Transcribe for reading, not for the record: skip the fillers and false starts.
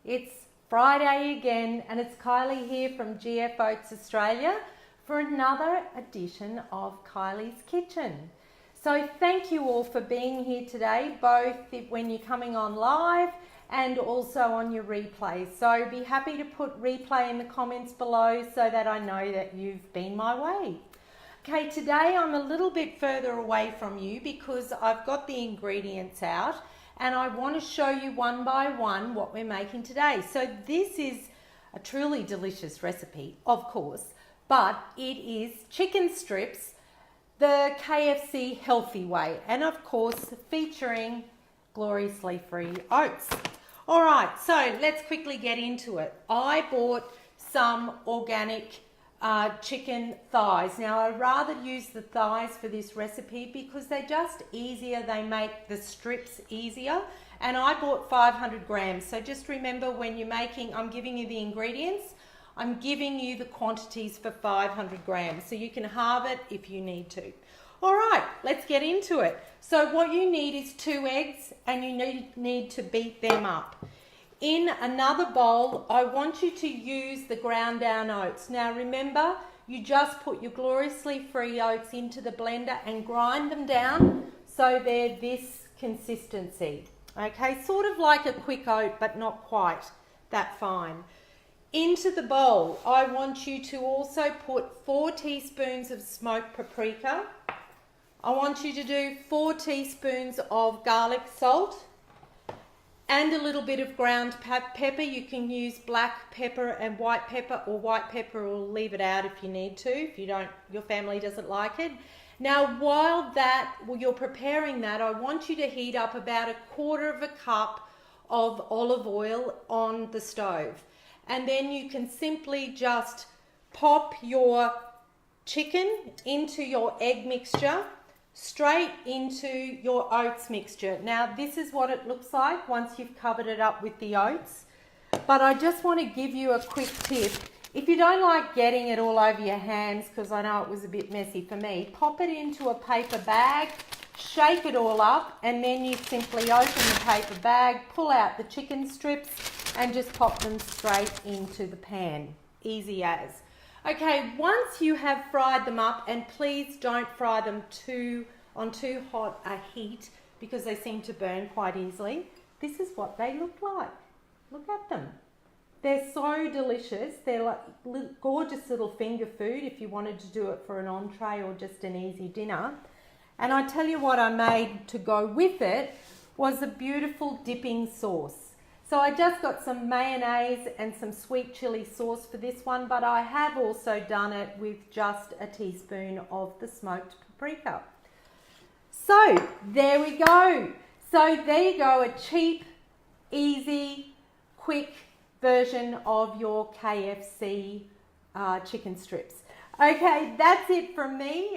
It's Friday again, and it's Kylie here from GF Oats Australia for another edition of Kylie's Kitchen. So thank you all for being here today, both when you're coming on live and also on your replay. So be happy to put replay in the comments below so that I know that you've been my way. Okay, today I'm a little bit further away from you because I've got the ingredients out and I want to show you one by one what we're making today. So this is a truly delicious recipe, of course, but it is chicken strips the KFC healthy way, and of course featuring gloriously free oats. All right, so let's quickly get into it. I bought some organic chicken thighs. Now I rather use the thighs for this recipe because they're just easier, they make the strips easier, and I bought 500 grams. So just remember when you're making, I'm giving you the ingredients, I'm giving you the quantities for 500 grams, so you can halve it if you need to. All right, let's get into it. So what you need is 2 eggs, and you need to beat them up. In another bowl, I want you to use the ground down oats. Now remember, you just put your gloriously free oats into the blender and grind them down so they're this consistency. Okay, sort of like a quick oat, but not quite that fine. Into the bowl, I want you to also put 4 teaspoons of smoked paprika. I want you to do 4 teaspoons of garlic salt and a little bit of ground pepper. You can use black pepper and white pepper, or white pepper, or leave it out if you need to, if you don't, your family doesn't like it. Now while you're preparing that, I want you to heat up about 1/4 cup of olive oil on the stove. And then you can simply just pop your chicken into your egg mixture, straight into your oats mixture. Now this is what it looks like once you've covered it up with the oats. But I just want to give you a quick tip. If you don't like getting it all over your hands, because I know it was a bit messy for me, pop it into a paper bag, shake it all up, and then you simply open the paper bag, pull out the chicken strips, and just pop them straight into the pan. Easy as. Okay, once you have fried them up, and please don't fry them on too hot a heat because they seem to burn quite easily. This is what they look like. Look at them. They're so delicious. They're like gorgeous little finger food if you wanted to do it for an entree or just an easy dinner. And I tell you what I made to go with it was a beautiful dipping sauce. So I just got some mayonnaise and some sweet chili sauce for this one, but I have also done it with just a teaspoon of the smoked paprika. So there we go. So there you go, a cheap, easy, quick version of your KFC chicken strips. Okay, that's it from me.